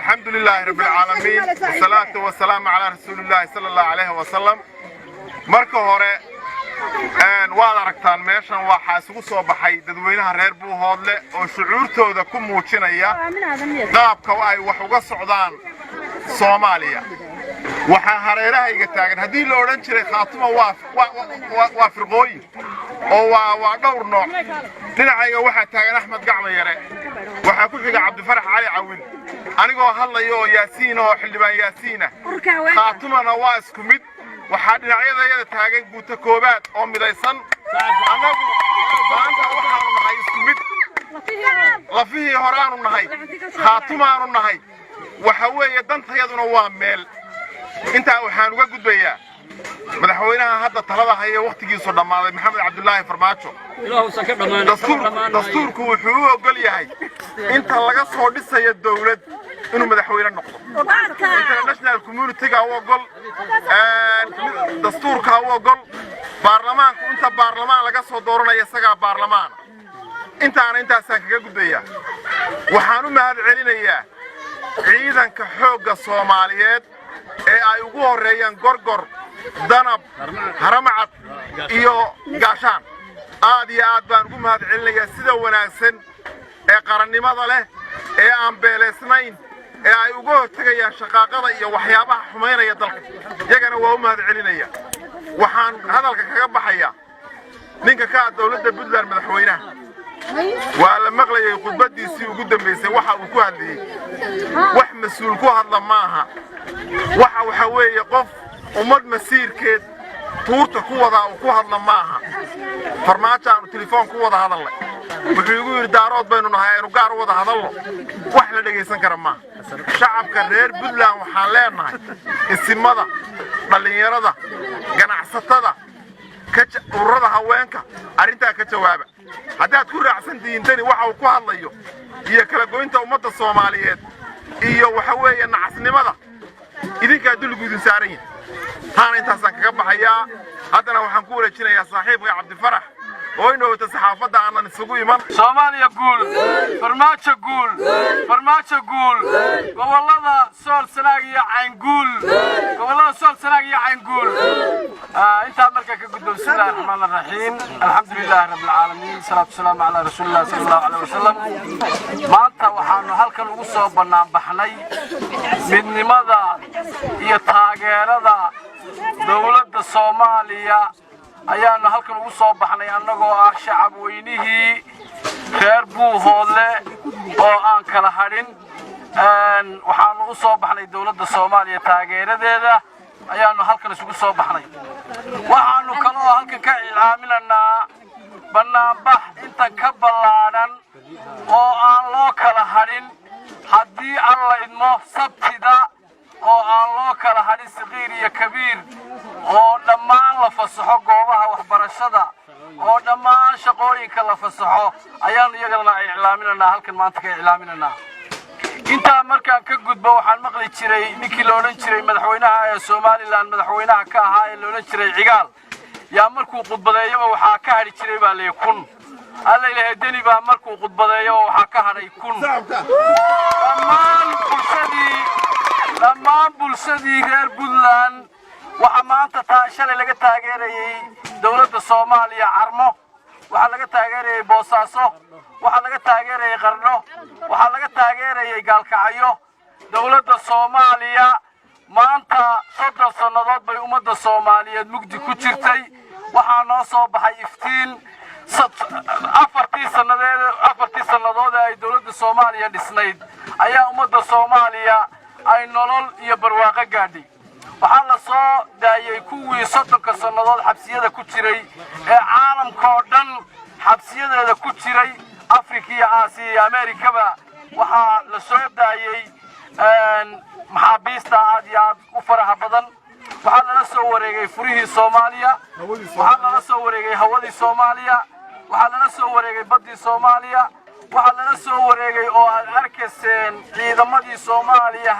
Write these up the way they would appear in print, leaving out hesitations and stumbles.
الحمد لله رب العالمين والصلاة والسلام على رسول الله صلى الله عليه وسلم. marka hore waad aragtaan meeshan waxa isugu soo baxay dadweynaha reer Buuhoodle oo shucuurtooda ku muujinaya qaabka ay wax uga socdaan Soomaaliya. waxa hareerahayga taagan hadii la oran jiray Khaatuma waa firqooyin oo waa dhowr nooc. dhinacayga waxa taagan Axmed Gacmo Yare, waxa ku xiga Cabdifarax Cali Cawin, anigoo hadlayo Yaasiin oo xildhibaan Yaasiina. Khaatumana waa isku mid. waxaa dhinacyada taagan guuta koobaad oo midaysan. anagu maanta waxaanu nahay isku mid. lafihii horaanu nahay, Khaatumaanu nahay. waxa weeye dantayaduna waa meel. intaa waxaan uga gudbayaa madaxweynaha hadda talada haya waqtigiisu dhamaaday Maxamed Cabdullaahi Farmaajo. dastuurku wuxuu u ogol yahay inta laga soo dhisayo dawlad inuu madaxweyne noqdo. international community-ga u ogol, dastuurka u ogol, baarlamaanku inta baarlamaan laga soo dooranayo isaga baarlamaan. intaasaan kaga gudbayaa. waxaan u mahad celinayaa ciidanka xoogga Soomaaliyeed ee ay ugu horeeyaan Gorgor, Danab, Haramcad iyo Gaashaan. aad iyo aad baan ugu mahad celinayaa sida wanaagsan ee qarannimada leh ee aan beeleysnayn ee ay uga hortagayaan shaqaaqada iyo waxyaabaha xumeynaya dalka. iyagana waa u mahad celinaya. waxaan hadalka kaga baxayaa ninka ka dawladda Puntland madaxweynaha. waa la maqlayay khudbadiisii ugu dambeysay waxa uu ku hadlayay. wax mas'uul ku hadla maaha. waxa weeye qof ummad masiirkeed tuurta ku wada oo ku hadla maaha. Farmaajo aan telefoon ku wada hadalnay. wuxuu igu yiri daarood baynu nahay inuu gaar wada hadalno. wax la dhageysan kara maaha. shacabka reer Puntland waxaan leenahay isimada, dhalinyarada, ganacsatada, ururada haweenka arrinta ka jawaaba. haddaad ku raacsan diintani waxa uu ku hadlayo iyo kala goynta ummadda Soomaaliyeed iyo waxa weeye nacasnimada idinka dulguudin saaran yihiin. taana intaasaan kaga baxayaa. haddana waxaan ku wareejinayaa saaxiibka Cabdifarax oo inoo wata saxaafadda aanan isugu iman. Soomaaliya guul, Farmaajo guul, Farmaajo guul, gobolada Sool Sanaag iyo Cayn guul, gobolada Sool Sanaag iyo Cayn guul. inta marka ka gudbo Bismillahir Rahmaanir Rahiim. Alxamdulillaahi Rabbil Caalamiin. Salaatu wasalaamu calaa Rasuulillah sallallahu alayhi wasallam. maanta waxaanu halkan ugu soo banaan baxnay midnimada iyo taageerada dawladda Soomaaliya. ayaanu halkan ugu soo baxnay annagoo ah shacab weynihii reer Buuhoodle oo aan kala hadhin. waxaanu u soo baxnay dawladda Soomaaliya taageeradeeda ayaanu halkan isugu soo baxnay. waxaanu kaloo halkan ka ilaaminaynaa banaanbax inta ka ballaaran oo aan loo kala hadhin haddii alla idmo sabtida oo aan loo kala hadhin saqiir iyo kabiir oo dhammaan la fasaxo goobaha waxbarashada oo dhammaan shaqooyinka la fasaxo ayaanu iyagana iclaaminaynaa halkan maanta ka iclaaminaynaa. intaa markaan ka gudbo waxaan maqli jiray ninkii la odhan jiray madaxweynaha ee Somaliland madaxweynaha ka ahaa ee la odhan jiray Cigaal yaa markuu khudbadeeyo waxaa ka hadhi jiray baa leeyahay kun. alla ilaahay deni baa markuu khudbadeeyo waxaa ka hadhay kun. dhammaan bulshadii reer Puntland waxa maanta shalay laga taageerayay dawladda Soomaaliya Carmo, waxa laga taageerayay Boosaaso, waxa laga taageerayay Qarno, waxa laga taageerayay Gaalkacyo. dawladda Soomaaliya maanta 30 sanadood bay ummadda Soomaaliyeed mugdi ku jirtay. waxaa noo soo baxay iftiin. 4 sanadood ay dawladda Soomaaliya dhisnayd ayaa ummadda Soomaaliya ay nolol iyo barwaaqo gaadhay. waxaa la soo daayay kuwii 30 sanadood xabsiyada ku jiray ee caalamka oo dhan xabsiyadeeda ku jiray Afrika iyo Aasiya iyo Ameerikaba. waxaa la soo daayay maxaabiista aad iyo aad u faraha badan. waxaa lala soo wareegay furihii Soomaaliya, waxaa lala soo wareegay hawadii Soomaaliya, waxaa lala soo wareegay baddii Soomaaliya, waxaa lala soo wareegay oo aad arkayseen ciidamadii Soomaaliya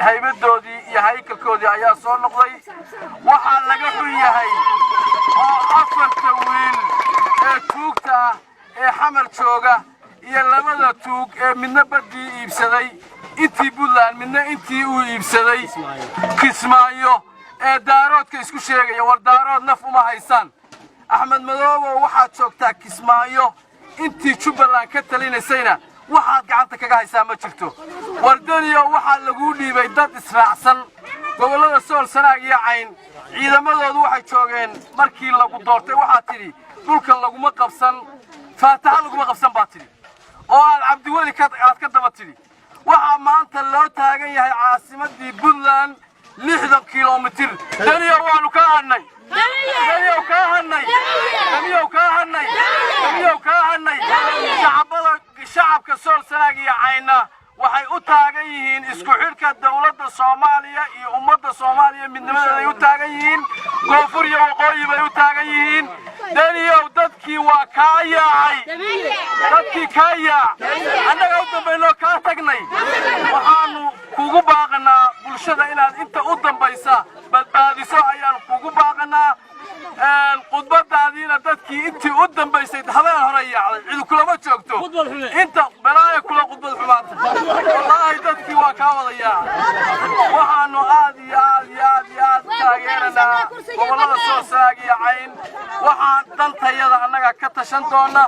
haybadoodii iyo haykalkoodii ayaa soo noqday. waxaa laga xun yahay oo 4 wiil ee tuugta ee xamar jooga iyo labada tuug ee midna badii iibsaday intii Puntland midna intii uu iibsaday Kismaayo ee daaroodka isku sheegaya war daarood naf uma haysan Axmed Madoobe waxaad joogtaa Kismaayo intii Jubbaland ka talinaysayna waxaad gacanta kaga haysaa ma jirto wardaniyo waxa lagu dhiibay dad israacsan gobolada Sool Sanaag iyo Cayn ciidamadoodu waxay joogeen markii lagu doortay waxa tiri dhulka laguma qabsan faataha laguma qabsan baa tiri oo aan Cabdiweli ka daba tiri waxa maanta loo taagan yahay caasimadii Puntland 60 kilomitir daniyo waanu ka hadnay shacabka Sool Sanaag iyo Cayna waxay u taagan yihiin isku xidhka dawladda Soomaaliya iyo ummadda Soomaaliya midnimadeeda ay u taagan yihiin koonfur iyo waqooyi bay u taagan yihiin daniyo dadkii waa ka yaacay annaga u dambayno ka tagnay waxaanu kugu baaqanaa bulshada inaad inta u dambaysa badbaadiso ayaan kugu baaqanaa khudbadaadiina dadkii intii u dambaysay habeen hore yaacday cid kulama joogto inta balaaya kula khudbad xumaata wallaahi dadkii waa ka wadaya waxaanu aad taageeranaa gobolada Sool Sanaag iyo Cayn waxaan dantayada annaga ka tashan doona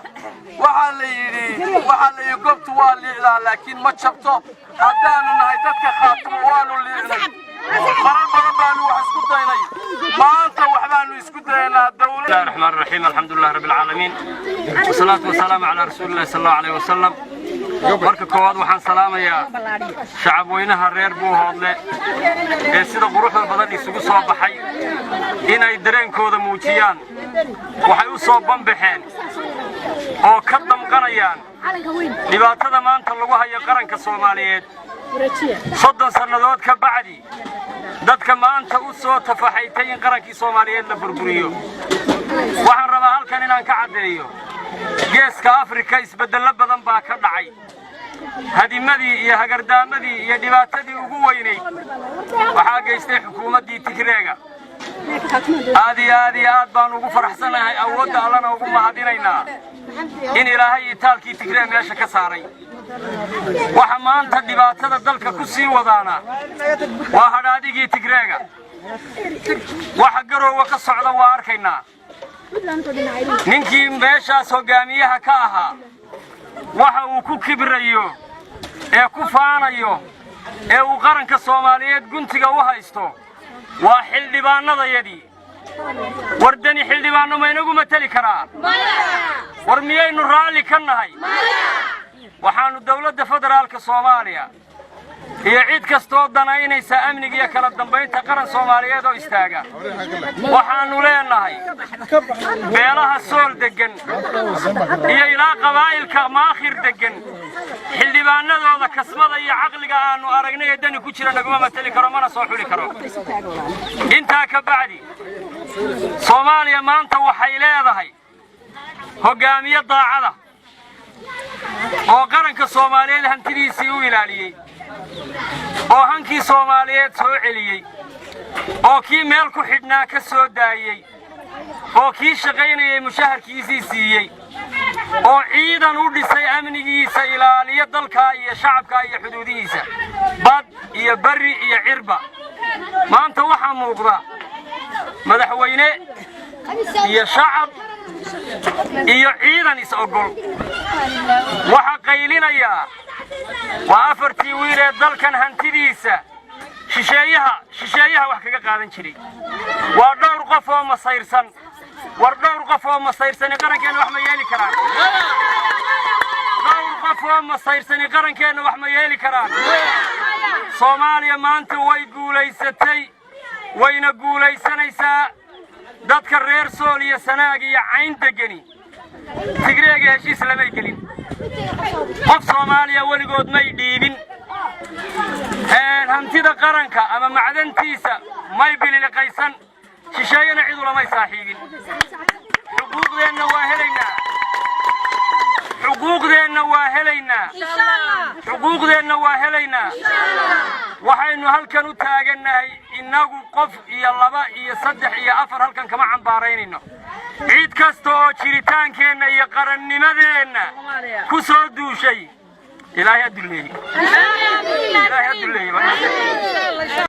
waxaa la yidhi goobtu waa liicdaa laakiin ma jabto haddaanu nahay dadka qaatimo waanu liicnay marar badan baanu wax isku daynay maanta waxbaanu isku daynaa dawladda bismillahir rahmaanir rahiim alxamdulillahi rabbil aalamiin wasalaatu wasalaamu calaa rasuulillahi sallallahu alayhi wasallam marka koowaad waxaan salaamayaa shacab weynaha reer Buuhoodle ee sida quruxda badan isugu soo baxay inay dareenkooda muujiyaan waxay u soo banbaxeen oo ka damqanayaan dhibaatada maanta lagu hayo qaranka Soomaaliyeed 30 sanadood ka bacdi dadka maanta u soo tafaxaytay in qarankii Soomaaliyeed la burburiyo waxaan rabaa halkan inaan ka cadeeyo geeska Afrika isbedel badan baa ka dhacay hadimadii iyo hagardaamadii iyo dhibaatadii ugu weynayd waxaa geystay xukuumaddii Tigreega aad baan ugu faraxsanahay awoodda Allana ugu mahadinaynaa in Ilaahay itaalkii Tigreeg meesha ka saaray waxa maanta dhibaatada dalka ku sii wadaana waa hadhaadigii Tigreega waxa garoowa ka socda waa arkaynaa ninkii meeshaas hogaamiyaha ka ahaa waxa uu ku kibrayo ee ku faanayo ee uu qaranka Soomaaliyeed guntiga u haysto waa xildhibaanadayadii wardani xildhibaano ma inagu matali karaa war miyaynu raalli ka nahay waxaanu dawladda federaalka Soomaaliya iyo cid kastoo danaynaysa amniga iyo kala dambeynta qaran Soomaaliyeed oo istaaga waxaanu leenahay beelaha Sool degan iyo ilaa qabaa'ilka maakhir degan xildhibaanadooda kasbada iyo caqliga aanu aragnay ee dani ku jira naguma matali karo mana soo xuli karo intaa ka bacdi Soomaaliya maanta waxay leedahay hogaamiye daacada oo qaranka Soomaaliyeed hantidiisii u ilaaliyay oo hankii Soomaaliyeed soo celiyay oo kii meel ku xidhnaa ka soo daayay oo kii shaqaynayay mushaharkiisii siiyay oo ciidan u dhisay amnigiisa ilaaliya dalka iyo shacabka iyo xuduudihiisa bad iyo bari iyo cirba maanta waxaa muuqda madaxweyne iyo shacab iyo ciidan is ogol waxa qaylinaya waa afartii wiil ee dalkan hantidiisa shisheeyaha wax kaga qaadan jiray waa dhowr qof oo masayrsan qarankeena wax ma yeeli karaan dhowr qof oo masayrsan qarankeena wax ma yeeli karaan Soomaaliya maanta way guulaysatay wayna guulaysanaysaa dadka reer Sool iyo Sanaag iyo Cayn degani Tigreega heshiis lama gelin qof Soomaaliya waligood may dhiibin hantida qaranka ama macdantiisa may biliqaysan shisheeyana cid lama saaxiibin xuquuqdeena waa helaynaa waxaynu halkan u taaganahay inagu qof iyo laba iyo saddex iyo afar halkan kama cambaaraynayno cid kasta oo jiritaankeenna iyo qarannimadeenna ku soo duushay إلهي أدلني إلهي أدلني